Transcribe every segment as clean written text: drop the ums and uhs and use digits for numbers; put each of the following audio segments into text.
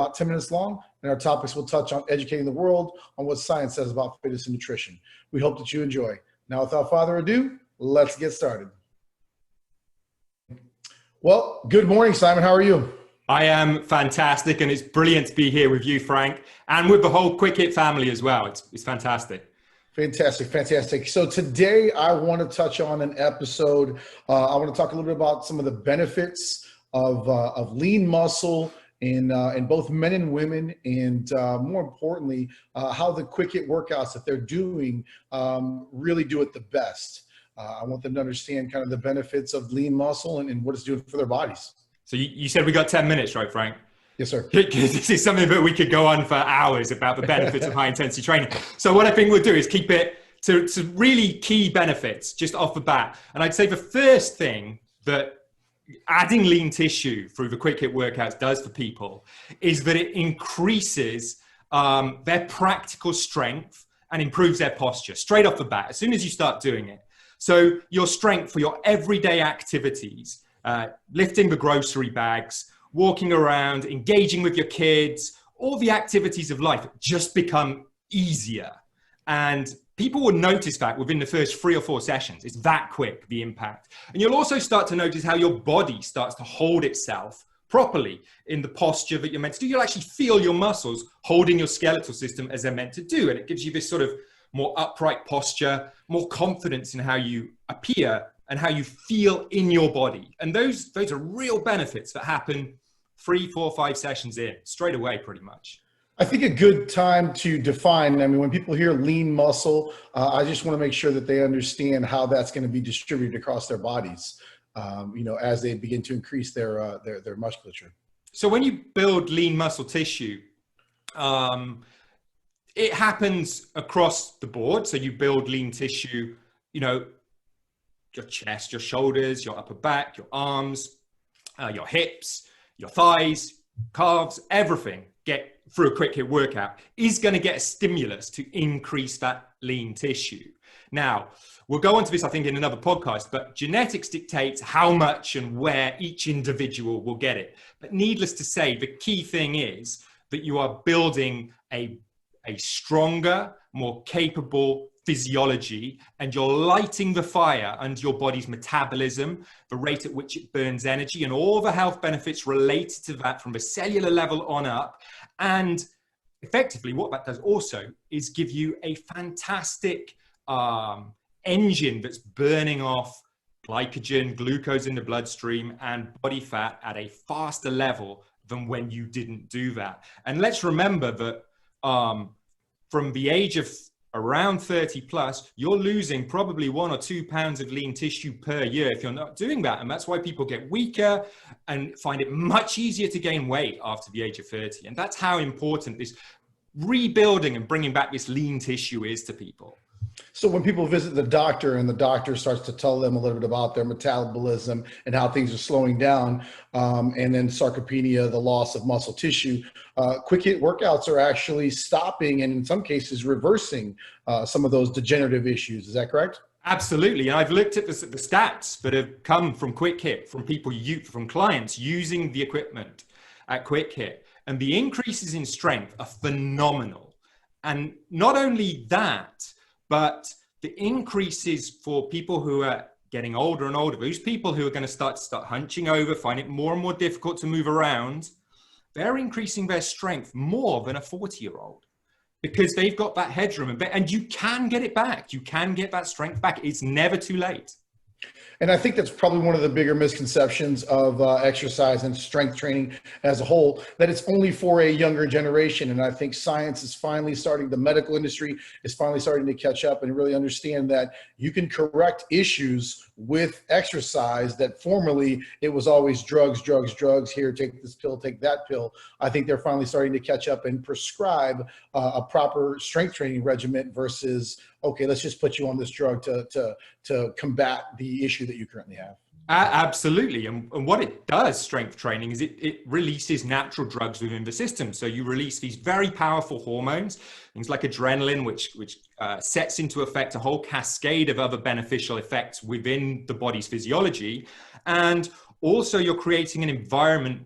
about 10 minutes long, and our topics will touch on educating the world on what science says about fitness and nutrition. We hope that you enjoy. Now, without further ado, let's get started. Well, good morning, Simon. How are you? I am fantastic, and it's brilliant to be here with you, Frank, and with the whole QuickHIT family as well. It's fantastic. Fantastic, fantastic. So today I want to touch on an episode. I want to talk a little bit about some of the benefits of lean muscle in both men and women, and more importantly, how the QuickHIT workouts that they're doing really do it the best. I want them to understand kind of the benefits of lean muscle and what it's doing for their bodies. So you said we got 10 minutes, right, Frank? Yes, sir. This is something that we could go on for hours about the benefits of high intensity training. So what I think we'll do is keep it to really key benefits just off the bat. And I'd say the first thing that adding lean tissue through the QuickHIT workouts does for people is that it increases their practical strength and improves their posture straight off the bat as soon as you start doing it. So your strength for your everyday activities, lifting the grocery bags, walking around, engaging with your kids, all the activities of life just become easier. And people will notice that within the first 3 or 4 sessions. It's that quick, the impact. And you'll also start to notice how your body starts to hold itself properly in the posture that you're meant to do. You'll actually feel your muscles holding your skeletal system as they're meant to do. And it gives you this sort of more upright posture, more confidence in how you appear and how you feel in your body. And those are real benefits that happen 3, 4, 5 sessions in, straight away pretty much. I think a good time to define, I mean, when people hear lean muscle, I just want to make sure that they understand how that's going to be distributed across their bodies, as they begin to increase their musculature. So when you build lean muscle tissue, it happens across the board. So you build lean tissue, your chest, your shoulders, your upper back, your arms, your hips, your thighs, calves, everything get through a QuickHIT workout is going to get a stimulus to increase that lean tissue. Now, we'll go on to this, I think, in another podcast, but genetics dictates how much and where each individual will get it. But needless to say, the key thing is that you are building a stronger, more capable physiology, and you're lighting the fire under your body's metabolism, the rate at which it burns energy, and all the health benefits related to that from the cellular level on up. And effectively, what that does also is give you a fantastic engine that's burning off glycogen, glucose in the bloodstream, and body fat at a faster level than when you didn't do that. And let's remember that from the age of around 30 plus, you're losing probably 1 or 2 pounds of lean tissue per year if you're not doing that. And that's why people get weaker and find it much easier to gain weight after the age of 30. And that's how important this rebuilding and bringing back this lean tissue is to people. So when people visit the doctor and the doctor starts to tell them a little bit about their metabolism and how things are slowing down, and then sarcopenia, the loss of muscle tissue, QuickHIT workouts are actually stopping and in some cases reversing some of those degenerative issues. Is that correct? Absolutely. And I've looked at the stats that have come from QuickHIT, from people, from clients using the equipment at QuickHIT, and the increases in strength are phenomenal. And not only that, but the increases for people who are getting older and older, those people who are going to start hunching over, find it more and more difficult to move around, they're increasing their strength more than a 40-year-old because they've got that headroom. And you can get it back. You can get that strength back. It's never too late. And I think that's probably one of the bigger misconceptions of exercise and strength training as a whole, that it's only for a younger generation. And I think science is finally starting, the medical industry is finally starting to catch up and really understand that you can correct issues with exercise that formerly it was always drugs, drugs, drugs, here, take this pill, take that pill. I think they're finally starting to catch up and prescribe a proper strength training regimen versus, okay, let's just put you on this drug to combat the issue that you currently have. Absolutely. And what it does, strength training, is it releases natural drugs within the system. So you release these very powerful hormones, things like adrenaline, which sets into effect a whole cascade of other beneficial effects within the body's physiology. And also you're creating an environment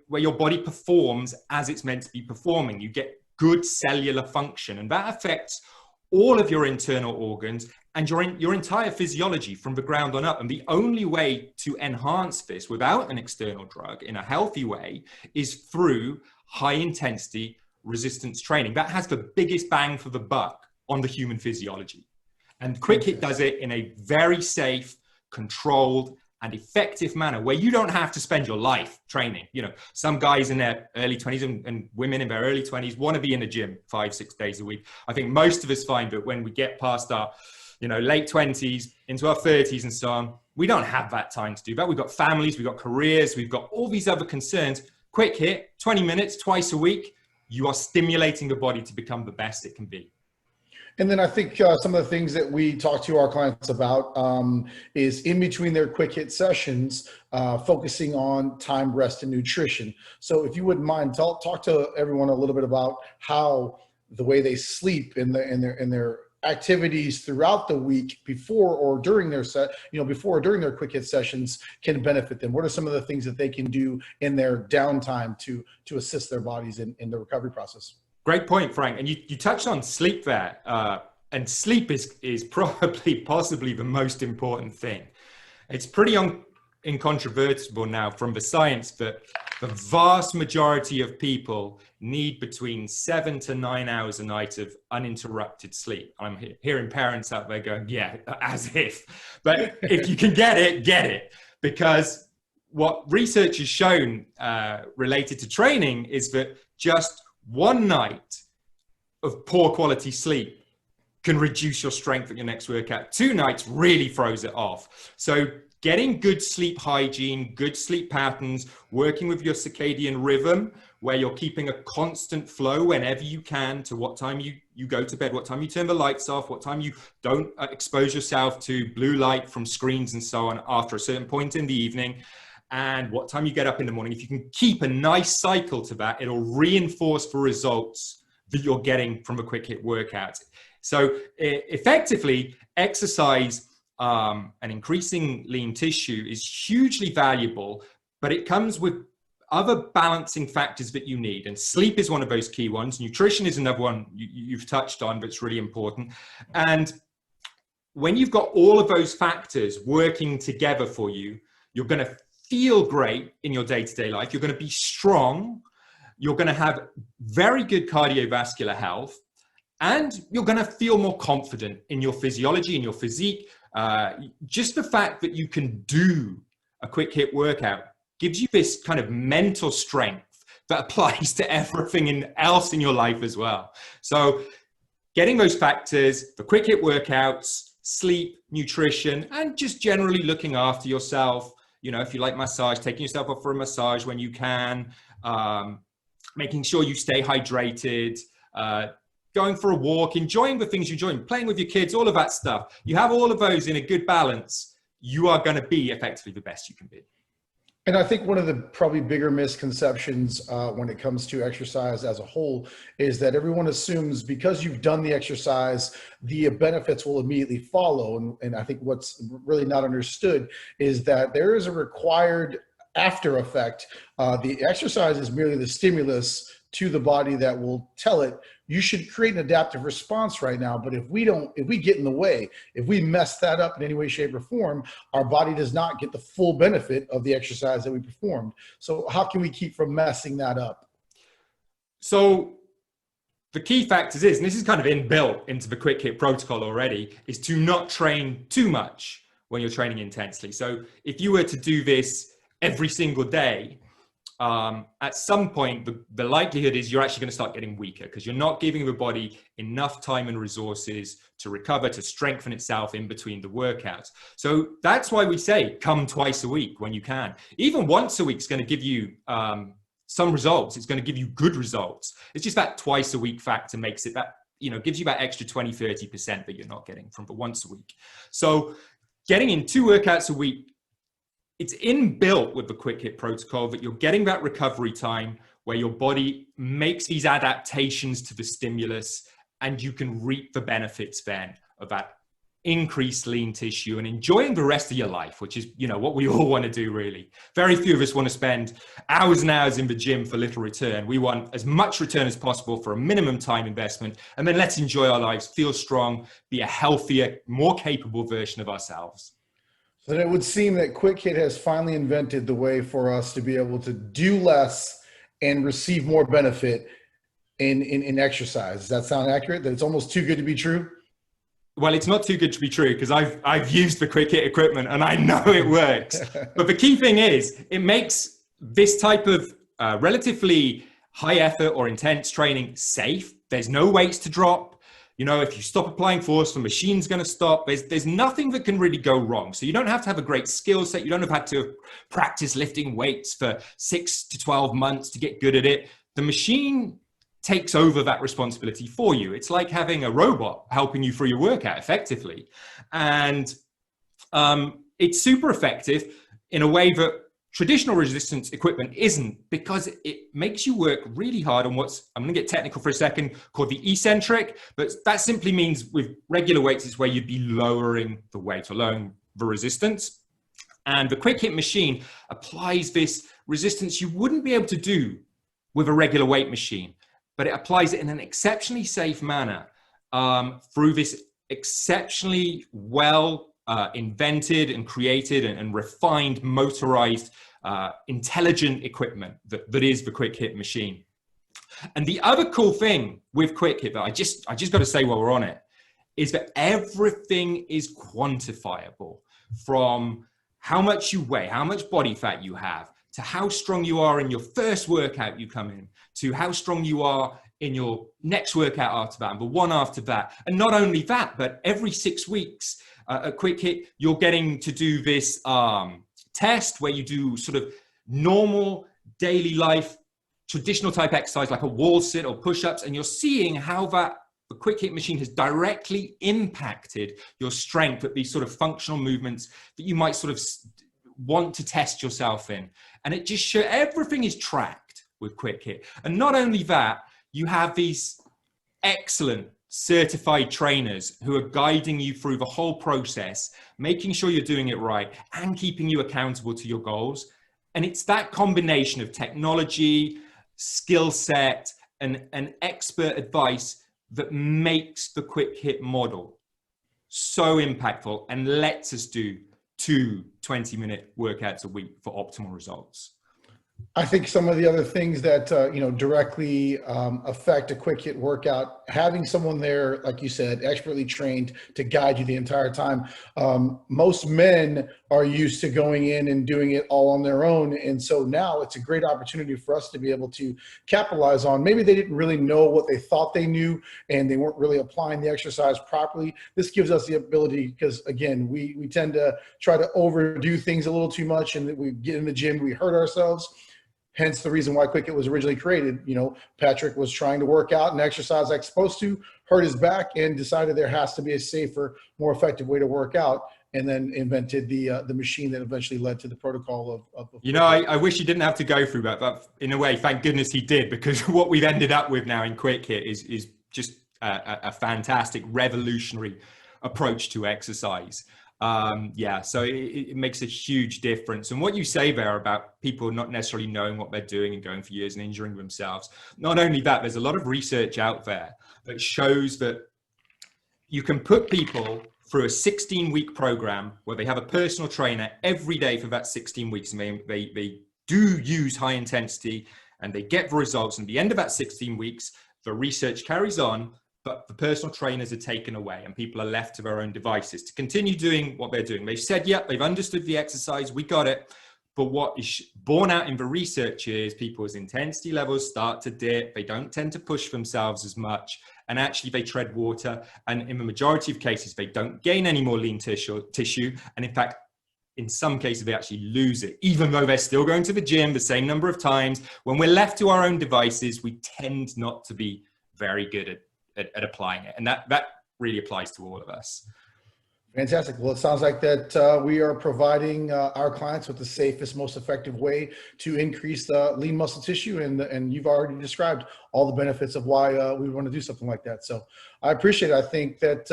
where your body performs as it's meant to be performing. You get good cellular function, and that affects all of your internal organs and your entire physiology from the ground on up. And the only way to enhance this without an external drug in a healthy way is through high intensity resistance training. That has the biggest bang for the buck on the human physiology. And QuickHIT does it in a very safe, controlled, and effective manner where you don't have to spend your life training. You know, some guys in their early 20s and women in their early 20s want to be in the gym 5-6 days a week. I think most of us find that when we get past our, late 20s into our 30s and so on, we don't have that time to do that. We've got families, we've got careers, we've got all these other concerns. QuickHIT, 20 minutes, twice a week, you are stimulating the body to become the best it can be. And then I think some of the things that we talk to our clients about is in between their QuickHIT sessions, focusing on time, rest, and nutrition. So if you wouldn't mind, talk to everyone a little bit about how the way they sleep in their activities throughout the week before or during their before or during their QuickHIT sessions can benefit them. What are some of the things that they can do in their downtime to assist their bodies in the recovery process? Great point, Frank. And you touched on sleep there. And sleep is possibly the most important thing. It's pretty incontrovertible now from the science that the vast majority of people need between 7 to 9 hours a night of uninterrupted sleep. I'm hearing parents out there going, yeah, as if. But if you can get it. Because what research has shown related to training is that just one night of poor quality sleep can reduce your strength at your next workout. 2 nights really throws it off. So getting good sleep hygiene, good sleep patterns, working with your circadian rhythm, where you're keeping a constant flow whenever you can to what time you go to bed, what time you turn the lights off, what time you don't expose yourself to blue light from screens and so on after a certain point in the evening, and what time you get up in the morning. If you can keep a nice cycle to that, it'll reinforce the results that you're getting from a QuickHIT workout. So effectively, exercise and increasing lean tissue is hugely valuable, but it comes with other balancing factors that you need. And sleep is one of those key ones. Nutrition is another one you've touched on, but it's really important. And when you've got all of those factors working together for you, you're going to feel great in your day-to-day life. You're going to be strong. You're going to have very good cardiovascular health, and you're going to feel more confident in your physiology, in your physique. Just the fact that you can do a QuickHIT workout gives you this kind of mental strength that applies to everything else in your life as well. So getting those factors, the QuickHIT workouts, sleep, nutrition, and just generally looking after yourself. If you like massage, taking yourself up for a massage when you can, making sure you stay hydrated, going for a walk, enjoying the things you enjoy, playing with your kids, all of that stuff. You have all of those in a good balance, you are going to be effectively the best you can be. And I think one of the probably bigger misconceptions when it comes to exercise as a whole is that everyone assumes because you've done the exercise, the benefits will immediately follow. And I think what's really not understood is that there is a required after effect. The exercise is merely the stimulus to the body that will tell it, you should create an adaptive response right now. But if we get in the way, if we mess that up in any way, shape, or form, our body does not get the full benefit of the exercise that we performed. So how can we keep from messing that up? So the key factors is, and this is kind of inbuilt into the QuickHIT protocol already, is to not train too much when you're training intensely. So if you were to do this every single day, at some point, the likelihood is you're actually going to start getting weaker because you're not giving the body enough time and resources to recover, to strengthen itself in between the workouts. So that's why we say come twice a week when you can. Even once a week is going to give you some results. It's going to give you good results. It's just that twice a week factor makes it that, gives you that extra 20-30% that you're not getting from the once a week. So getting in 2 workouts a week, it's inbuilt with the QuickHIT protocol that you're getting that recovery time where your body makes these adaptations to the stimulus and you can reap the benefits then of that increase lean tissue, and enjoying the rest of your life, which is, what we all want to do, really. Very few of us want to spend hours and hours in the gym for little return. We want as much return as possible for a minimum time investment, and then let's enjoy our lives, feel strong, be a healthier, more capable version of ourselves. So it would seem that QuickHIT has finally invented the way for us to be able to do less and receive more benefit in exercise. Does that sound accurate? That it's almost too good to be true? Well, it's not too good to be true, because I've used the QuickHIT equipment and I know it works. But the key thing is, it makes this type of relatively high effort or intense training safe. There's no weights to drop. If you stop applying force, the machine's going to stop. There's nothing that can really go wrong. So you don't have to have a great skill set. You don't have to practice lifting weights for 6 to 12 months to get good at it. The machine takes over that responsibility for you. It's like having a robot helping you through your workout effectively. And it's super effective in a way that traditional resistance equipment isn't, because it makes you work really hard on what's, I'm going to get technical for a second, called the eccentric, but that simply means with regular weights is where you'd be lowering the weight or lowering the resistance. And the QuickHIT machine applies this resistance you wouldn't be able to do with a regular weight machine, but it applies it in an exceptionally safe manner through this exceptionally well invented and created and refined, motorized, intelligent equipment that is the QuickHIT machine. And the other cool thing with QuickHIT that I just got to say while we're on it is that everything is quantifiable, from how much you weigh, how much body fat you have, to how strong you are in your first workout you come in, to how strong you are in your next workout after that, and the one after that. And not only that, but every 6 weeks at QuickHIT, you're getting to do this test where you do sort of normal daily life, traditional type exercise like a wall sit or push-ups, and you're seeing how the QuickHIT machine has directly impacted your strength at these sort of functional movements that you might sort of want to test yourself in. And it just shows everything is tracked with QuickHIT. And not only that, you have these excellent certified trainers who are guiding you through the whole process, making sure you're doing it right and keeping you accountable to your goals. And it's that combination of technology, skill set, and expert advice that makes the QuickHIT model so impactful and lets us do 2 20-minute workouts a week for optimal results. I think some of the other things that, directly affect a QuickHIT workout, having someone there, like you said, expertly trained to guide you the entire time. Most men are used to going in and doing it all on their own. And so now it's a great opportunity for us to be able to capitalize on. Maybe they didn't really know what they thought they knew and they weren't really applying the exercise properly. This gives us the ability, because again, we tend to try to overdo things a little too much, and we get in the gym, we hurt ourselves. Hence the reason why QuickHIT was originally created. Patrick was trying to work out and exercise like supposed to, hurt his back, and decided there has to be a safer, more effective way to work out, and then invented the machine that eventually led to the protocol of I wish he didn't have to go through that, but in a way, thank goodness he did, because what we've ended up with now in QuickHIT is just a fantastic, revolutionary approach to exercise. So it makes a huge difference. And what you say there about people not necessarily knowing what they're doing and going for years and injuring themselves, not only that, there's a lot of research out there that shows that you can put people through a 16-week program where they have a personal trainer every day for that 16 weeks, and they do use high intensity and they get the results. And at the end of that 16 weeks, the research carries on, but the personal trainers are taken away and people are left to their own devices to continue doing what they're doing. They've said, yep, they've understood the exercise, we got it. But what is borne out in the research is people's intensity levels start to dip. They don't tend to push themselves as much. And actually they tread water. And in the majority of cases, they don't gain any more lean tissue. And in fact, in some cases, they actually lose it, even though they're still going to the gym the same number of times. When we're left to our own devices, we tend not to be very good at applying it. And that really applies to all of us. Fantastic. Well, it sounds like that we are providing our clients with the safest, most effective way to increase the lean muscle tissue, and you've already described all the benefits of why we want to do something like that. So I appreciate it. I think that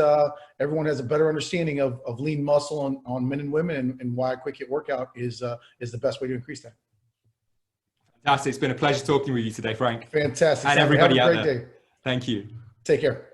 everyone has a better understanding of lean muscle on men and women, and why a QuickHIT workout is the best way to increase that. Fantastic. It's been a pleasure talking with you today, Frank. Fantastic. And everybody have a out great there. day. Thank you. Take care.